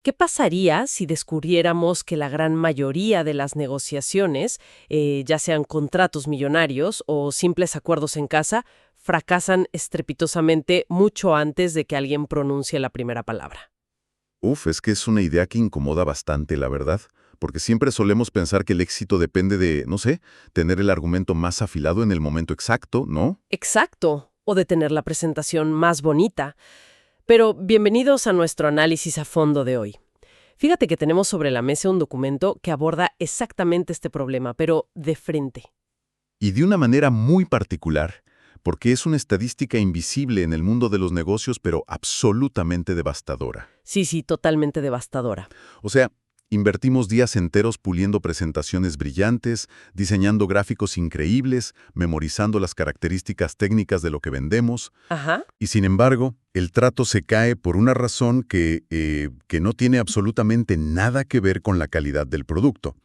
¿Qué pasaría si descubriéramos que la gran mayoría de las negociaciones, ya sean contratos millonarios o simples acuerdos en casa, fracasan estrepitosamente mucho antes de que alguien pronuncie la primera palabra? Uf, es que es una idea que incomoda bastante, la verdad, porque siempre solemos pensar que el éxito depende de, no sé, tener el argumento más afilado en el momento exacto, ¿no? Exacto, o de tener la presentación más bonita. Pero bienvenidos a nuestro análisis a fondo de hoy. Fíjate que tenemos sobre la mesa un documento que aborda exactamente este problema, pero de frente. Y de una manera muy particular, porque es una estadística invisible en el mundo de los negocios, pero absolutamente devastadora. Sí, sí, totalmente devastadora. O sea, invertimos días enteros puliendo presentaciones brillantes, diseñando gráficos increíbles, memorizando las características técnicas de lo que vendemos, Ajá. y sin embargo, el trato se cae por una razón que no tiene absolutamente nada que ver con la calidad del producto.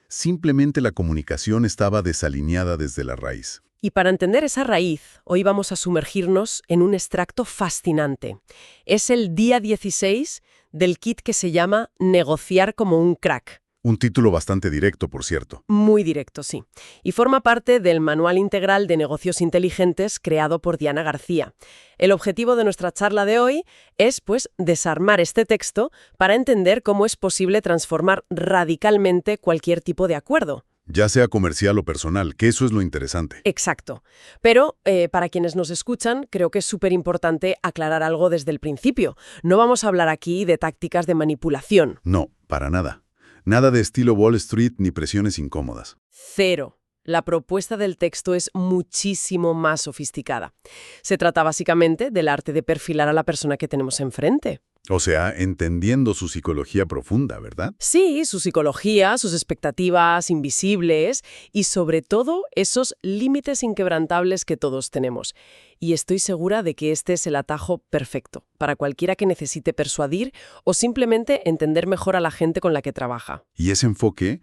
Simplemente la comunicación estaba desalineada desde la raíz. Y para entender esa raíz, hoy vamos a sumergirnos en un extracto fascinante. Es el día 16 del kit que se llama Negociar como un crack. Un título bastante directo, por cierto. Muy directo, sí. Y forma parte del Manual Integral de Negocios Inteligentes creado por Diana García. El objetivo de nuestra charla de hoy es, pues, desarmar este texto para entender cómo es posible transformar radicalmente cualquier tipo de acuerdo. Ya sea comercial o personal, que eso es lo interesante. Exacto. Pero para quienes nos escuchan, creo que es súper importante aclarar algo desde el principio. No vamos a hablar aquí de tácticas de manipulación. No, para nada. Nada de estilo Wall Street ni presiones incómodas. Cero. La propuesta del texto es muchísimo más sofisticada. Se trata básicamente del arte de perfilar a la persona que tenemos enfrente. O sea, entendiendo su psicología profunda, ¿verdad? Sí, su psicología, sus expectativas invisibles y sobre todo esos límites inquebrantables que todos tenemos. Y estoy segura de que este es el atajo perfecto para cualquiera que necesite persuadir o simplemente entender mejor a la gente con la que trabaja. Y ese enfoque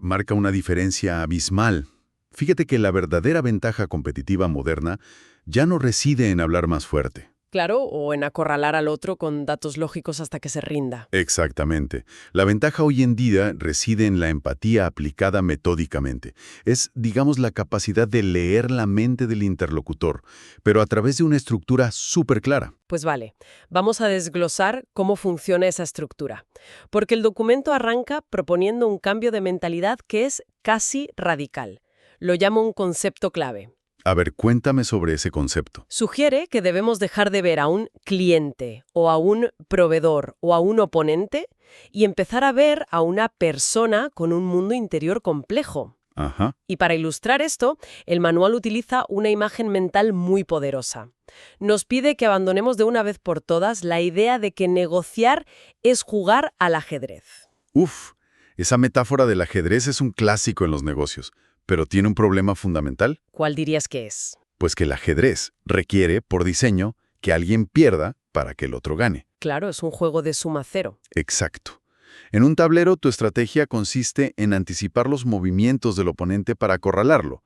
marca una diferencia abismal. Fíjate que la verdadera ventaja competitiva moderna ya no reside en hablar más fuerte. Claro, o en acorralar al otro con datos lógicos hasta que se rinda. Exactamente. La ventaja hoy en día reside en la empatía aplicada metódicamente. Es, digamos, la capacidad de leer la mente del interlocutor, pero a través de una estructura súper clara. Pues vale, vamos a desglosar cómo funciona esa estructura. Porque el documento arranca proponiendo un cambio de mentalidad que es casi radical. Lo llamo un concepto clave. A ver, cuéntame sobre ese concepto. Sugiere que debemos dejar de ver a un cliente o a un proveedor o a un oponente y empezar a ver a una persona con un mundo interior complejo. Ajá. Y para ilustrar esto, el manual utiliza una imagen mental muy poderosa. Nos pide que abandonemos de una vez por todas la idea de que negociar es jugar al ajedrez. Uf, esa metáfora del ajedrez es un clásico en los negocios, pero tiene un problema fundamental. ¿Cuál dirías que es? Pues que el ajedrez requiere, por diseño, que alguien pierda para que el otro gane. Claro, es un juego de suma cero. Exacto. En un tablero, tu estrategia consiste en anticipar los movimientos del oponente para acorralarlo.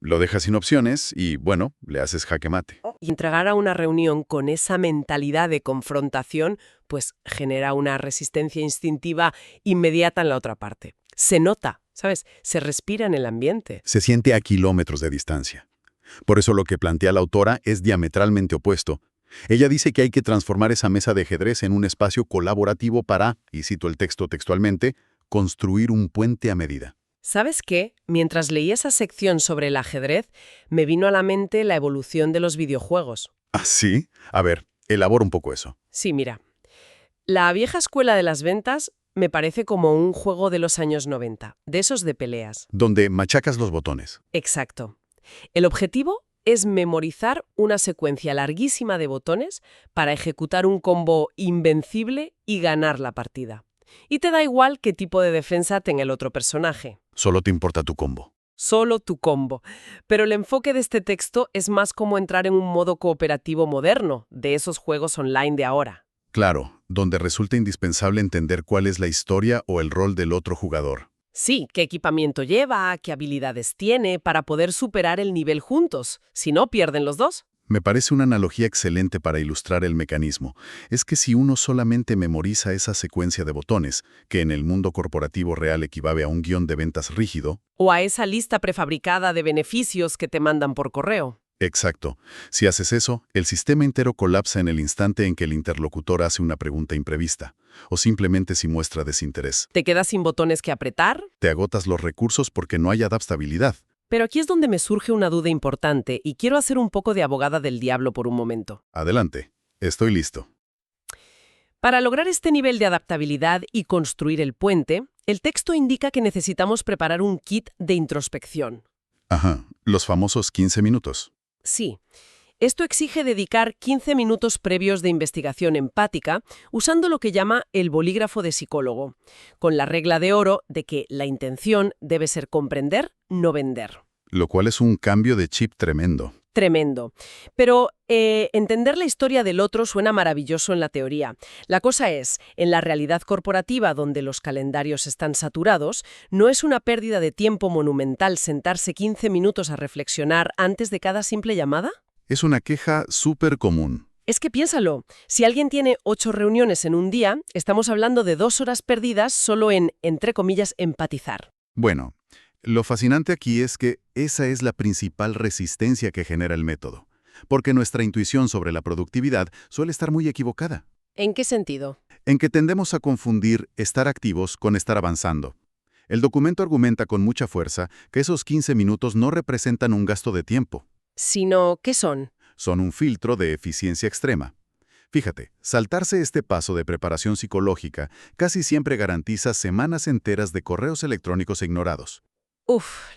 Lo dejas sin opciones y, bueno, le haces jaque mate. Y entregar a una reunión con esa mentalidad de confrontación, pues genera una resistencia instintiva inmediata en la otra parte. Se nota, ¿sabes? Se respira en el ambiente. Se siente a kilómetros de distancia. Por eso lo que plantea la autora es diametralmente opuesto. Ella dice que hay que transformar esa mesa de ajedrez en un espacio colaborativo para, y cito el texto textualmente, construir un puente a medida. ¿Sabes qué? Mientras leí esa sección sobre el ajedrez, me vino a la mente la evolución de los videojuegos. ¿Ah, sí? A ver, elabora un poco eso. Sí, mira. La vieja escuela de las ventas me parece como un juego de los años 90, de esos de peleas. Donde machacas los botones. Exacto. El objetivo es memorizar una secuencia larguísima de botones para ejecutar un combo invencible y ganar la partida. Y te da igual qué tipo de defensa tenga el otro personaje. Solo te importa tu combo. Solo tu combo. Pero el enfoque de este texto es más como entrar en un modo cooperativo moderno, de esos juegos online de ahora. Claro, donde resulta indispensable entender cuál es la historia o el rol del otro jugador. Sí, qué equipamiento lleva, qué habilidades tiene para poder superar el nivel juntos. Si no, pierden los dos. Me parece una analogía excelente para ilustrar el mecanismo. Es que si uno solamente memoriza esa secuencia de botones, que en el mundo corporativo real equivale a un guión de ventas rígido, O a esa lista prefabricada de beneficios que te mandan por correo. exacto. Si haces eso, el sistema entero colapsa en el instante en que el interlocutor hace una pregunta imprevista, o simplemente si muestra desinterés. Te quedas sin botones que apretar. Te agotas los recursos porque no hay adaptabilidad. Pero aquí es donde me surge una duda importante y quiero hacer un poco de abogada del diablo por un momento. Adelante. Estoy listo. Para lograr este nivel de adaptabilidad y construir el puente, el texto indica que necesitamos preparar un kit de introspección. Ajá, los famosos 15 minutos. Sí. Esto exige dedicar 15 minutos previos de investigación empática usando lo que llama el bolígrafo de psicólogo, con la regla de oro de que la intención debe ser comprender, no vender. Lo cual es un cambio de chip tremendo. Tremendo. Pero entender la historia del otro suena maravilloso en la teoría. La cosa es, en la realidad corporativa donde los calendarios están saturados, no es una pérdida de tiempo monumental sentarse 15 minutos a reflexionar antes de cada simple llamada. Es una queja súper común. Es que piénsalo, si alguien tiene 8 reuniones en un día, estamos hablando de 2 horas perdidas solo en, entre comillas, empatizar. Bueno, lo fascinante aquí es que esa es la principal resistencia que genera el método, porque nuestra intuición sobre la productividad suele estar muy equivocada, ¿En qué sentido? en que tendemos a confundir estar activos con estar avanzando. El documento argumenta con mucha fuerza que esos 15 minutos no representan un gasto de tiempo, Sino, ¿qué son? son un filtro de eficiencia extrema. Fíjate, saltarse este paso de preparación psicológica casi siempre garantiza semanas enteras de correos electrónicos ignorados.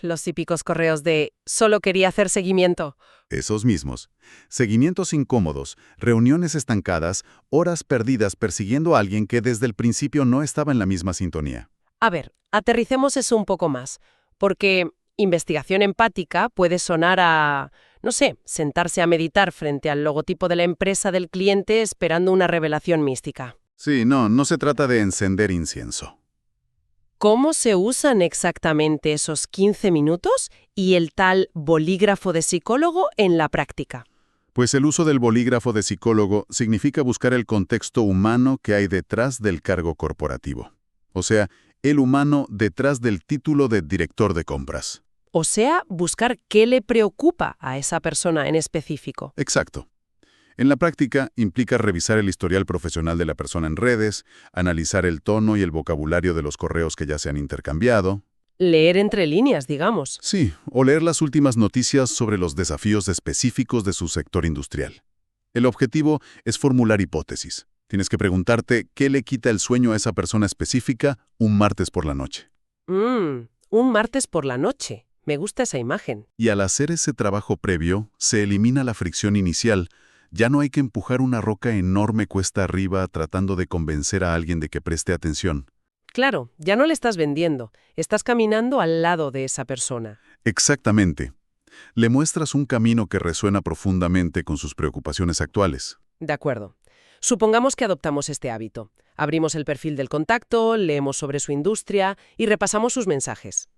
Los típicos correos de «solo quería hacer seguimiento». Esos mismos. Seguimientos incómodos, reuniones estancadas, horas perdidas persiguiendo a alguien que desde el principio no estaba en la misma sintonía. A ver, aterricemos eso un poco más, porque investigación empática puede sonar a, no sé, sentarse a meditar frente al logotipo de la empresa del cliente esperando una revelación mística. Sí, no se trata de encender incienso. ¿Cómo se usan exactamente esos 15 minutos y el tal bolígrafo de psicólogo en la práctica? Pues el uso del bolígrafo de psicólogo significa buscar el contexto humano que hay detrás del cargo corporativo. O sea, el humano detrás del título de director de compras. O sea, buscar qué le preocupa a esa persona en específico. Exacto. En la práctica, implica revisar el historial profesional de la persona en redes, analizar el tono y el vocabulario de los correos que ya se han intercambiado. Leer entre líneas, digamos. Sí, o leer las últimas noticias sobre los desafíos específicos de su sector industrial. El objetivo es formular hipótesis. Tienes que preguntarte qué le quita el sueño a esa persona específica un martes por la noche. Un martes por la noche. Me gusta esa imagen. Y al hacer ese trabajo previo, se elimina la fricción inicial. Ya no hay que empujar una roca enorme cuesta arriba tratando de convencer a alguien de que preste atención. Claro, ya no le estás vendiendo. Estás caminando al lado de esa persona. Exactamente. Le muestras un camino que resuena profundamente con sus preocupaciones actuales. De acuerdo. Supongamos que adoptamos este hábito. Abrimos el perfil del contacto, leemos sobre su industria y repasamos sus mensajes.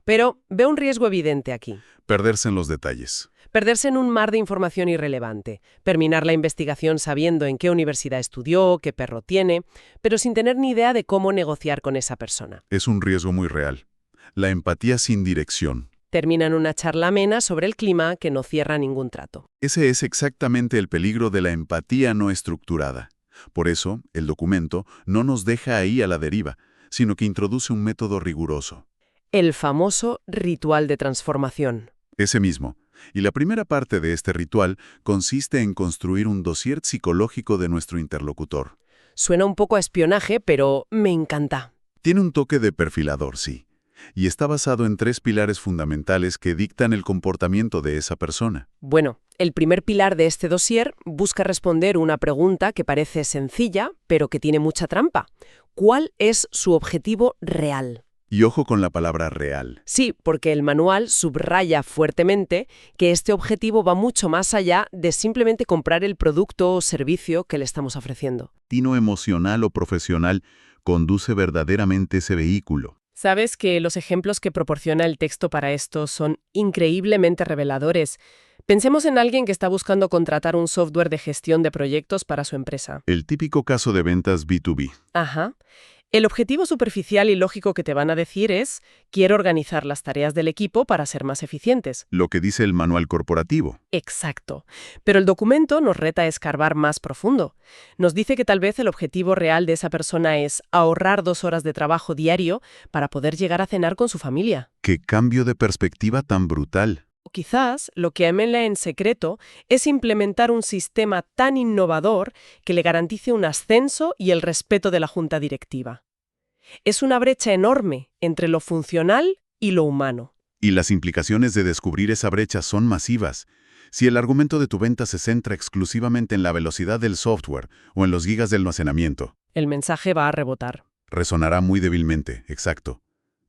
Pero veo un riesgo evidente aquí. Perderse en los detalles. Perderse en un mar de información irrelevante. Terminar la investigación sabiendo en qué universidad estudió, qué perro tiene, pero sin tener ni idea de cómo negociar con esa persona. Es un riesgo muy real. La empatía sin dirección. Termina en una charla amena sobre el clima que no cierra ningún trato. Ese es exactamente el peligro de la empatía no estructurada. Por eso, el documento no nos deja ahí a la deriva, sino que introduce un método riguroso. El famoso ritual de transformación. Ese mismo. Y la primera parte de este ritual consiste en construir un dossier psicológico de nuestro interlocutor. Suena un poco a espionaje, pero me encanta. Tiene un toque de perfilador, sí. Y está basado en 3 pilares fundamentales que dictan el comportamiento de esa persona. Bueno, el primer pilar de este dossier busca responder una pregunta que parece sencilla, pero que tiene mucha trampa. ¿Cuál es su objetivo real? Y ojo con la palabra real. Sí, porque el manual subraya fuertemente que este objetivo va mucho más allá de simplemente comprar el producto o servicio que le estamos ofreciendo. Tino emocional o profesional conduce verdaderamente ese vehículo. Sabes que los ejemplos que proporciona el texto para esto son increíblemente reveladores. Pensemos en alguien que está buscando contratar un software de gestión de proyectos para su empresa. El típico caso de ventas B2B. Ajá. El objetivo superficial y lógico que te van a decir es: quiero organizar las tareas del equipo para ser más eficientes. Lo que dice el manual corporativo. Exacto. Pero el documento nos reta a escarbar más profundo. Nos dice que tal vez el objetivo real de esa persona es ahorrar 2 horas de trabajo diario para poder llegar a cenar con su familia. ¡Qué cambio de perspectiva tan brutal! O quizás lo que anhela en secreto es implementar un sistema tan innovador que le garantice un ascenso y el respeto de la junta directiva. Es una brecha enorme entre lo funcional y lo humano. Y las implicaciones de descubrir esa brecha son masivas. Si el argumento de tu venta se centra exclusivamente en la velocidad del software o en los gigas de almacenamiento, El mensaje va a rebotar. resonará muy débilmente, exacto.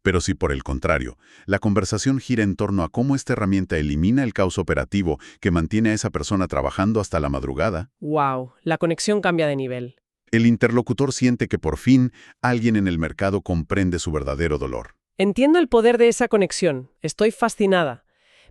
Pero si por el contrario, la conversación gira en torno a cómo esta herramienta elimina el caos operativo que mantiene a esa persona trabajando hasta la madrugada, ¡Wow! La conexión cambia de nivel. el interlocutor siente que por fin alguien en el mercado comprende su verdadero dolor. Entiendo el poder de esa conexión. Estoy fascinada.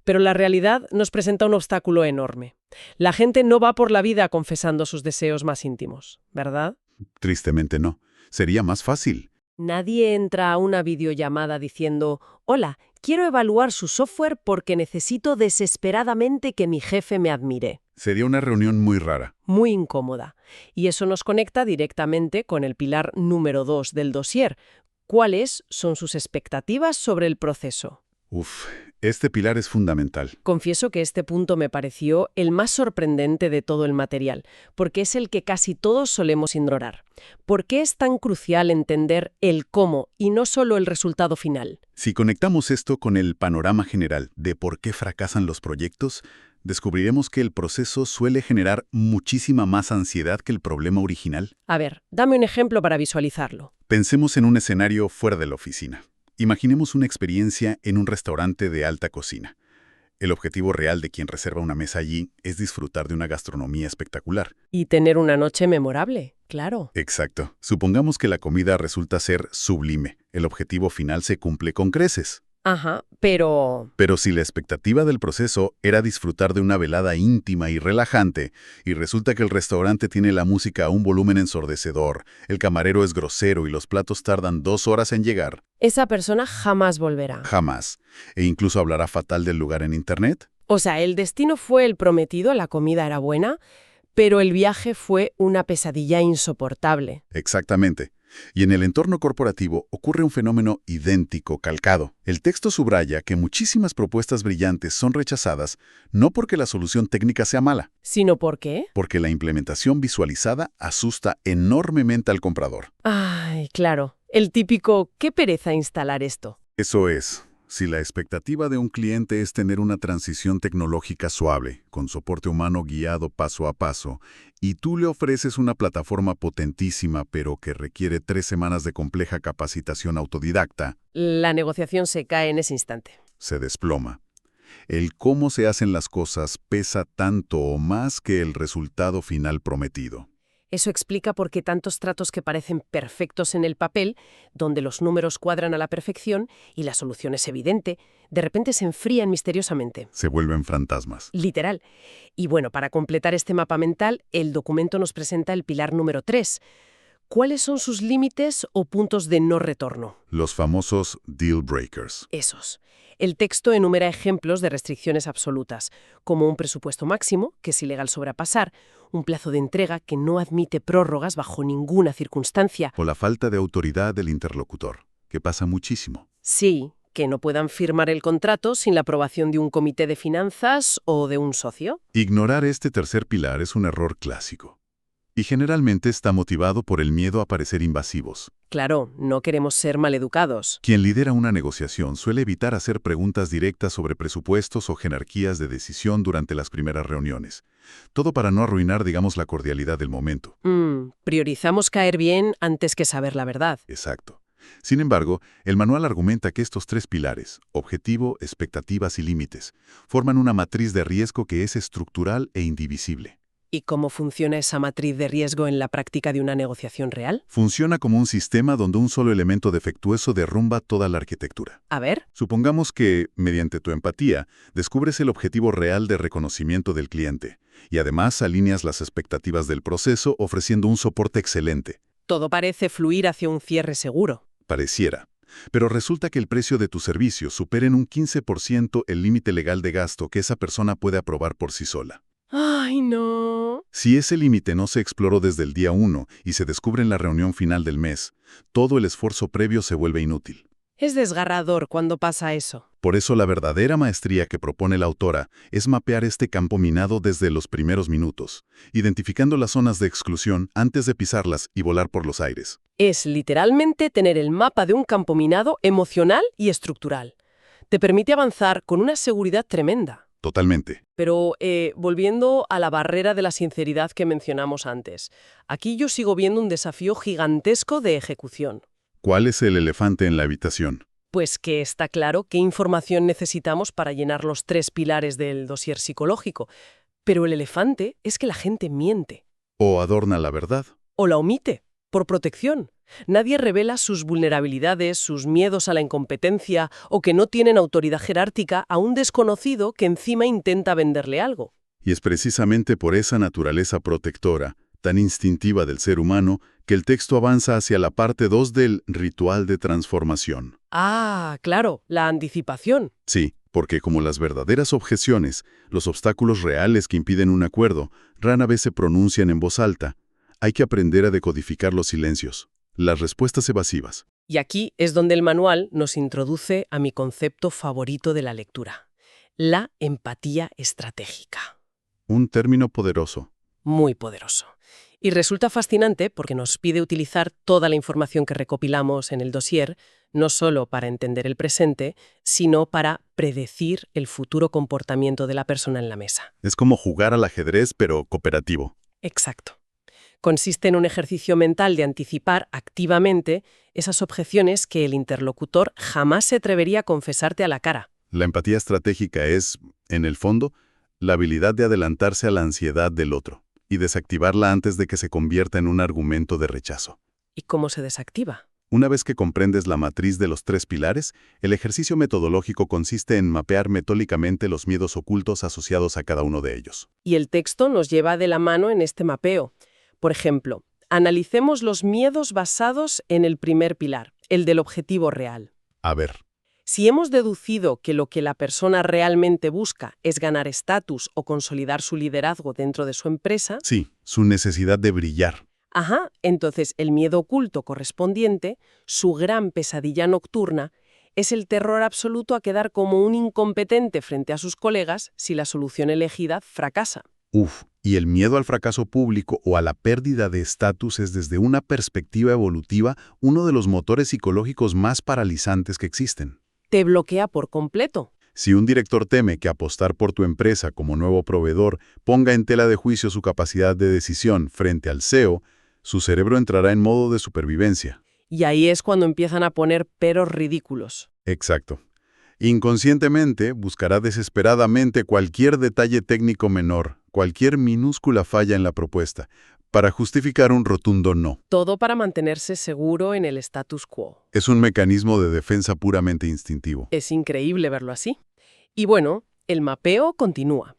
Pero la realidad nos presenta un obstáculo enorme. La gente no va por la vida confesando sus deseos más íntimos, ¿verdad? Tristemente no. Sería más fácil. Nadie entra a una videollamada diciendo: hola, quiero evaluar su software porque necesito desesperadamente que mi jefe me admire. Sería una reunión muy rara. Muy incómoda. Y eso nos conecta directamente con el pilar número 2 del dossier. ¿Cuáles son sus expectativas sobre el proceso? Uf, este pilar es fundamental. Confieso que este punto me pareció el más sorprendente de todo el material, porque es el que casi todos solemos ignorar. ¿Por qué es tan crucial entender el cómo y no solo el resultado final? Si conectamos esto con el panorama general de por qué fracasan los proyectos, descubriremos que el proceso suele generar muchísima más ansiedad que el problema original. A ver, dame un ejemplo para visualizarlo. Pensemos en un escenario fuera de la oficina. Imaginemos una experiencia en un restaurante de alta cocina. El objetivo real de quien reserva una mesa allí es disfrutar de una gastronomía espectacular. Y tener una noche memorable, claro. Exacto. Supongamos que la comida resulta ser sublime. El objetivo final se cumple con creces. Ajá, pero... Pero si la expectativa del proceso era disfrutar de una velada íntima y relajante, y resulta que el restaurante tiene la música a un volumen ensordecedor, el camarero es grosero y los platos tardan 2 horas en llegar, esa persona jamás volverá. jamás. E incluso hablará fatal del lugar en Internet. O sea, el destino fue el prometido, la comida era buena, pero el viaje fue una pesadilla insoportable. Exactamente. Y en el entorno corporativo ocurre un fenómeno idéntico, calcado. El texto subraya que muchísimas propuestas brillantes son rechazadas no porque la solución técnica sea mala, ¿Sino por qué? porque la implementación visualizada asusta enormemente al comprador. Ay, claro. El típico: qué pereza instalar esto. Eso es, si la expectativa de un cliente es tener una transición tecnológica suave, con soporte humano guiado paso a paso, y tú le ofreces una plataforma potentísima pero que requiere 3 semanas de compleja capacitación autodidacta, La negociación se cae en ese instante. se desploma. El cómo se hacen las cosas pesa tanto o más que el resultado final prometido. Eso explica por qué tantos tratos que parecen perfectos en el papel, donde los números cuadran a la perfección y la solución es evidente, de repente se enfrían misteriosamente. Se vuelven fantasmas. Literal. Y bueno, para completar este mapa mental, el documento nos presenta el pilar número 3. ¿Cuáles son sus límites o puntos de no retorno? Los famosos deal breakers. Esos. El texto enumera ejemplos de restricciones absolutas, como un presupuesto máximo, que es ilegal sobrepasar, un plazo de entrega que no admite prórrogas bajo ninguna circunstancia. O la falta de autoridad del interlocutor, que pasa muchísimo. Sí, que no puedan firmar el contrato sin la aprobación de un comité de finanzas o de un socio. Ignorar este tercer pilar es un error clásico. Y generalmente está motivado por el miedo a parecer invasivos. Claro, no queremos ser maleducados. Quien lidera una negociación suele evitar hacer preguntas directas sobre presupuestos o jerarquías de decisión durante las primeras reuniones. Todo para no arruinar, digamos, la cordialidad del momento. Priorizamos caer bien antes que saber la verdad. Exacto. Sin embargo, el manual argumenta que estos 3 pilares, objetivo, expectativas y límites, forman una matriz de riesgo que es estructural e indivisible. ¿Y cómo funciona esa matriz de riesgo en la práctica de una negociación real? Funciona como un sistema donde un solo elemento defectuoso derrumba toda la arquitectura. A ver. Supongamos que, mediante tu empatía, descubres el objetivo real de reconocimiento del cliente y además alineas las expectativas del proceso ofreciendo un soporte excelente. Todo parece fluir hacia un cierre seguro. Pareciera. Pero resulta que el precio de tu servicio supera en un 15% el límite legal de gasto que esa persona puede aprobar por sí sola. ¡Ay, no! Si ese límite no se exploró desde el día 1 y se descubre en la reunión final del mes, todo el esfuerzo previo se vuelve inútil. Es desgarrador cuando pasa eso. Por eso la verdadera maestría que propone la autora es mapear este campo minado desde los primeros minutos, identificando las zonas de exclusión antes de pisarlas y volar por los aires. Es literalmente tener el mapa de un campo minado emocional y estructural. Te permite avanzar con una seguridad tremenda. Totalmente. Pero volviendo a la barrera de la sinceridad que mencionamos antes, aquí yo sigo viendo un desafío gigantesco de ejecución. ¿Cuál es el elefante en la habitación? Pues que está claro qué información necesitamos para llenar los 3 pilares del dossier psicológico. Pero el elefante es que la gente miente. ¿O adorna la verdad? O la omite, por protección. Nadie revela sus vulnerabilidades, sus miedos a la incompetencia o que no tienen autoridad jerárquica a un desconocido que encima intenta venderle algo. Y es precisamente por esa naturaleza protectora, tan instintiva del ser humano, que el texto avanza hacia la parte 2 del ritual de transformación. Ah, claro, la anticipación. Sí, porque como las verdaderas objeciones, los obstáculos reales que impiden un acuerdo, rara vez se pronuncian en voz alta, hay que aprender a decodificar los silencios, las respuestas evasivas. Y aquí es donde el manual nos introduce a mi concepto favorito de la lectura, la empatía estratégica. Un término poderoso. Muy poderoso. Y resulta fascinante porque nos pide utilizar toda la información que recopilamos en el dossier, no solo para entender el presente, sino para predecir el futuro comportamiento de la persona en la mesa. Es como jugar al ajedrez, pero cooperativo. Exacto. Consiste en un ejercicio mental de anticipar activamente esas objeciones que el interlocutor jamás se atrevería a confesarte a la cara. La empatía estratégica es, en el fondo, la habilidad de adelantarse a la ansiedad del otro y desactivarla antes de que se convierta en un argumento de rechazo. ¿Y cómo se desactiva? Una vez que comprendes la matriz de los 3 pilares, el ejercicio metodológico consiste en mapear metódicamente los miedos ocultos asociados a cada uno de ellos. Y el texto nos lleva de la mano en este mapeo. Por ejemplo, analicemos los miedos basados en el primer pilar, el del objetivo real. A ver. Si hemos deducido que lo que la persona realmente busca es ganar estatus o consolidar su liderazgo dentro de su empresa, Sí, su necesidad de brillar. entonces el miedo oculto correspondiente, su gran pesadilla nocturna, es el terror absoluto a quedar como un incompetente frente a sus colegas si la solución elegida fracasa. Y el miedo al fracaso público o a la pérdida de estatus es desde una perspectiva evolutiva uno de los motores psicológicos más paralizantes que existen. Te bloquea por completo. Si un director teme que apostar por tu empresa como nuevo proveedor ponga en tela de juicio su capacidad de decisión frente al CEO, su cerebro entrará en modo de supervivencia. Y ahí es cuando empiezan a poner peros ridículos. Exacto. Inconscientemente buscará desesperadamente cualquier detalle técnico menor, cualquier minúscula falla en la propuesta, para justificar un rotundo no. Todo para mantenerse seguro en el status quo. Es un mecanismo de defensa puramente instintivo. Es increíble verlo así. Y bueno, el mapeo continúa.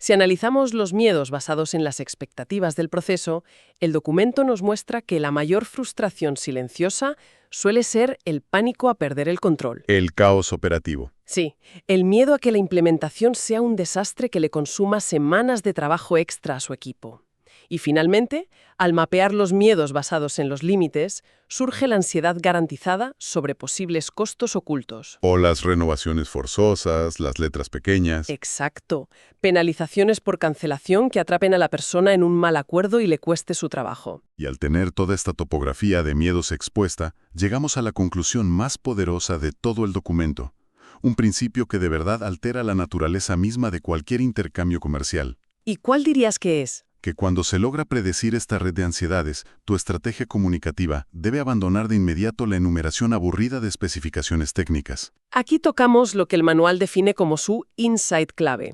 Si analizamos los miedos basados en las expectativas del proceso, el documento nos muestra que la mayor frustración silenciosa suele ser el pánico a perder el control. El caos operativo. Sí, el miedo a que la implementación sea un desastre que le consuma semanas de trabajo extra a su equipo. Y finalmente, al mapear los miedos basados en los límites, surge la ansiedad garantizada sobre posibles costos ocultos. O las renovaciones forzosas, las letras pequeñas. Exacto. Penalizaciones por cancelación que atrapen a la persona en un mal acuerdo y le cueste su trabajo. Y al tener toda esta topografía de miedos expuesta, llegamos a la conclusión más poderosa de todo el documento. Un principio que de verdad altera la naturaleza misma de cualquier intercambio comercial. ¿Y cuál dirías que es? Que cuando se logra predecir esta red de ansiedades, tu estrategia comunicativa debe abandonar de inmediato la enumeración aburrida de especificaciones técnicas. Aquí tocamos lo que el manual define como su insight clave,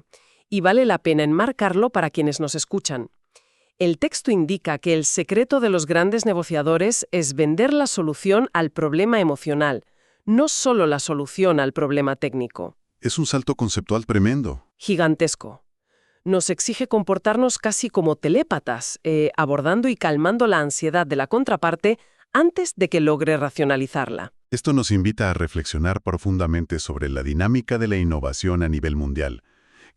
y vale la pena enmarcarlo para quienes nos escuchan. El texto indica que el secreto de los grandes negociadores es vender la solución al problema emocional, no solo la solución al problema técnico. Es un salto conceptual tremendo. Gigantesco. Nos exige comportarnos casi como telépatas, abordando y calmando la ansiedad de la contraparte antes de que logre racionalizarla. Esto nos invita a reflexionar profundamente sobre la dinámica de la innovación a nivel mundial.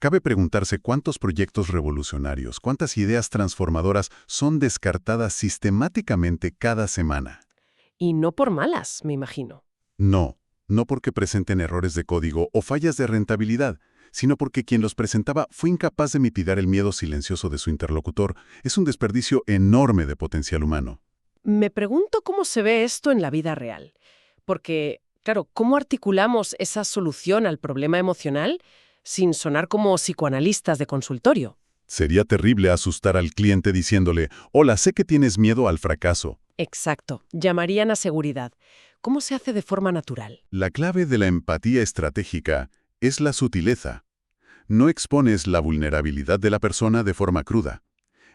Cabe preguntarse cuántos proyectos revolucionarios, cuántas ideas transformadoras son descartadas sistemáticamente cada semana. Y no por malas, me imagino. No porque presenten errores de código o fallas de rentabilidad, sino porque quien los presentaba fue incapaz de mitigar el miedo silencioso de su interlocutor. Es un desperdicio enorme de potencial humano. Me pregunto cómo se ve esto en la vida real. Porque, claro, ¿cómo articulamos esa solución al problema emocional sin sonar como psicoanalistas de consultorio? Sería terrible asustar al cliente diciéndole, «Hola, sé que tienes miedo al fracaso». Exacto. Llamarían a seguridad. ¿Cómo se hace de forma natural? La clave de la empatía estratégica es la sutileza. No expones la vulnerabilidad de la persona de forma cruda.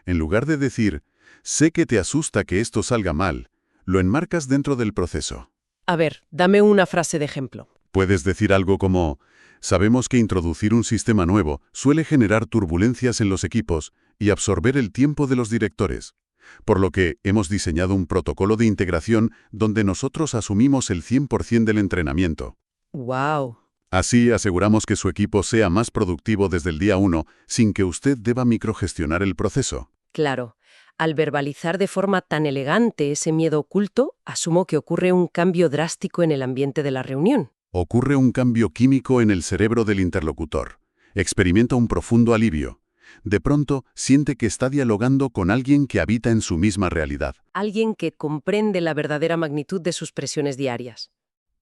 En lugar de decir, «Sé que te asusta que esto salga mal», lo enmarcas dentro del proceso. A ver, dame una frase de ejemplo. Puedes decir algo como, «Sabemos que introducir un sistema nuevo suele generar turbulencias en los equipos y absorber el tiempo de los directores. Por lo que hemos diseñado un protocolo de integración donde nosotros asumimos el 100% del entrenamiento». ¡Wow! Así aseguramos que su equipo sea más productivo desde el día 1 sin que usted deba microgestionar el proceso. Claro. Al verbalizar de forma tan elegante ese miedo oculto, asumo que ocurre un cambio drástico en el ambiente de la reunión. Ocurre un cambio químico en el cerebro del interlocutor. Experimenta un profundo alivio. De pronto, siente que está dialogando con alguien que habita en su misma realidad. Alguien que comprende la verdadera magnitud de sus presiones diarias.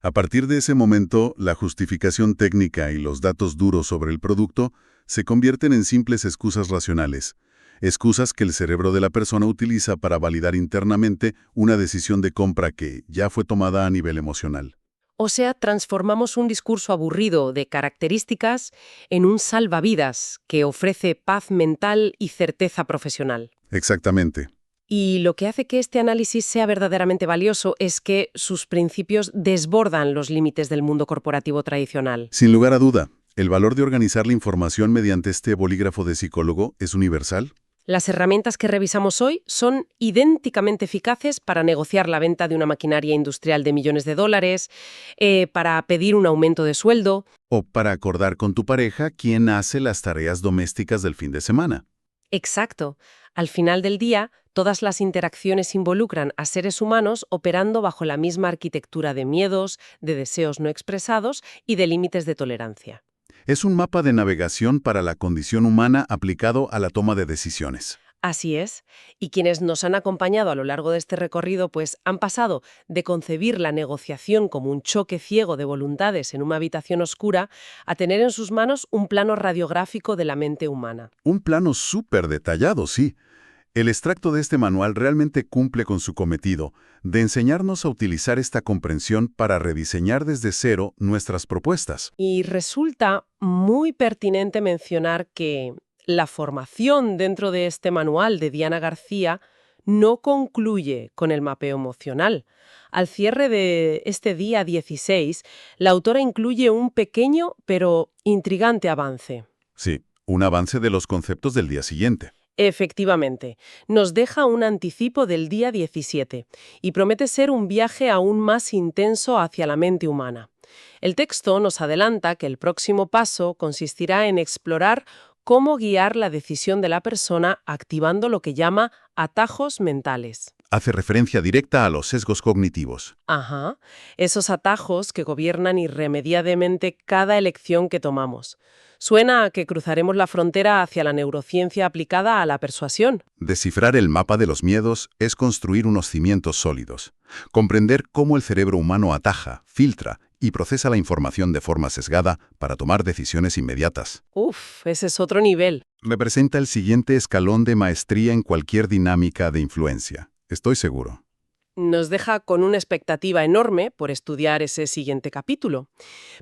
A partir de ese momento, la justificación técnica y los datos duros sobre el producto se convierten en simples excusas racionales. Excusas que el cerebro de la persona utiliza para validar internamente una decisión de compra que ya fue tomada a nivel emocional. O sea, transformamos un discurso aburrido de características en un salvavidas que ofrece paz mental y certeza profesional. Exactamente. Y lo que hace que este análisis sea verdaderamente valioso es que sus principios desbordan los límites del mundo corporativo tradicional. Sin lugar a duda, el valor de organizar la información mediante este bolígrafo de psicólogo es universal. Las herramientas que revisamos hoy son idénticamente eficaces para negociar la venta de una maquinaria industrial de millones de dólares, para pedir un aumento de sueldo. O para acordar con tu pareja quién hace las tareas domésticas del fin de semana. Exacto. Al final del día, todas las interacciones involucran a seres humanos operando bajo la misma arquitectura de miedos, de deseos no expresados y de límites de tolerancia. Es un mapa de navegación para la condición humana aplicado a la toma de decisiones. Así es, y quienes nos han acompañado a lo largo de este recorrido pues han pasado de concebir la negociación como un choque ciego de voluntades en una habitación oscura a tener en sus manos un plano radiográfico de la mente humana. Un plano súper detallado, sí. El extracto de este manual realmente cumple con su cometido de enseñarnos a utilizar esta comprensión para rediseñar desde cero nuestras propuestas. Y resulta muy pertinente mencionar que la formación dentro de este manual de Diana García no concluye con el mapeo emocional. Al cierre de este día 16, la autora incluye un pequeño pero intrigante avance. Sí, un avance de los conceptos del día siguiente. Efectivamente, nos deja un anticipo del día 17 y promete ser un viaje aún más intenso hacia la mente humana. El texto nos adelanta que el próximo paso consistirá en explorar cómo guiar la decisión de la persona activando lo que llama atajos mentales. Hace referencia directa a los sesgos cognitivos. Ajá, esos atajos que gobiernan irremediablemente cada elección que tomamos. Suena a que cruzaremos la frontera hacia la neurociencia aplicada a la persuasión. Descifrar el mapa de los miedos es construir unos cimientos sólidos. Comprender cómo el cerebro humano ataja, filtra y procesa la información de forma sesgada para tomar decisiones inmediatas. Uf, ese es otro nivel. Representa el siguiente escalón de maestría en cualquier dinámica de influencia. Estoy seguro. Nos deja con una expectativa enorme por estudiar ese siguiente capítulo.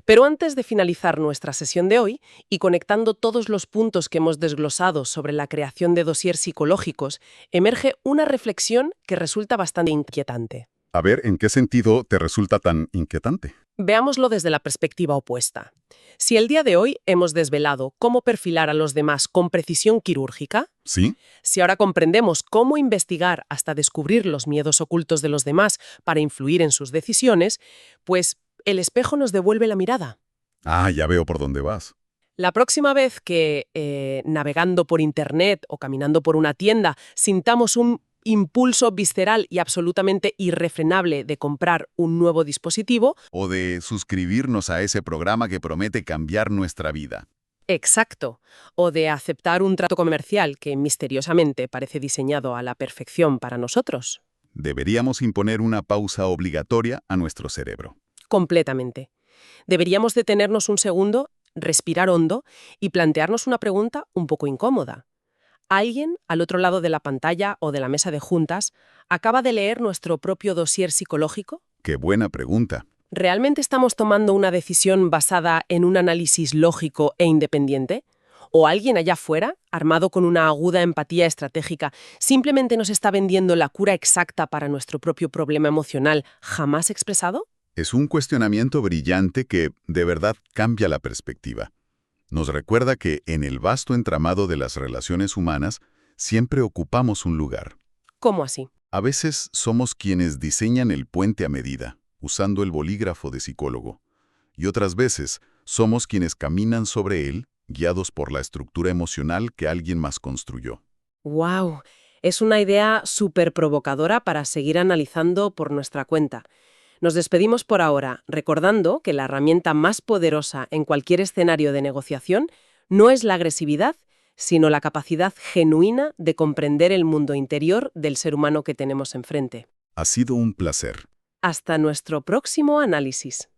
Pero antes de finalizar nuestra sesión de hoy y conectando todos los puntos que hemos desglosado sobre la creación de dosieres psicológicos, emerge una reflexión que resulta bastante inquietante. A ver, ¿en qué sentido te resulta tan inquietante? Veámoslo desde la perspectiva opuesta. Si el día de hoy hemos desvelado cómo perfilar a los demás con precisión quirúrgica, ¿Sí? si ahora comprendemos cómo investigar hasta descubrir los miedos ocultos de los demás para influir en sus decisiones, pues el espejo nos devuelve la mirada. Ah, ya veo por dónde vas. La próxima vez que, navegando por Internet o caminando por una tienda, sintamos un impulso visceral y absolutamente irrefrenable de comprar un nuevo dispositivo, O de suscribirnos a ese programa que promete cambiar nuestra vida. exacto, o de aceptar un trato comercial que misteriosamente parece diseñado a la perfección para nosotros. Deberíamos imponer una pausa obligatoria a nuestro cerebro. Completamente. Deberíamos detenernos un segundo, respirar hondo y plantearnos una pregunta un poco incómoda. Alguien, al otro lado de la pantalla o de la mesa de juntas, acaba de leer nuestro propio dossier psicológico. Qué buena pregunta. ¿Realmente estamos tomando una decisión basada en un análisis lógico e independiente? ¿O alguien allá afuera, armado con una aguda empatía estratégica, simplemente nos está vendiendo la cura exacta para nuestro propio problema emocional jamás expresado? Es un cuestionamiento brillante que, de verdad, cambia la perspectiva. Nos recuerda que, en el vasto entramado de las relaciones humanas, siempre ocupamos un lugar. ¿Cómo así? A veces somos quienes diseñan el puente a medida, usando el bolígrafo de psicólogo. Y otras veces somos quienes caminan sobre él, guiados por la estructura emocional que alguien más construyó. ¡Wow! Es una idea súper provocadora para seguir analizando por nuestra cuenta. Nos despedimos por ahora, recordando que la herramienta más poderosa en cualquier escenario de negociación no es la agresividad, sino la capacidad genuina de comprender el mundo interior del ser humano que tenemos enfrente. Ha sido un placer. Hasta nuestro próximo análisis.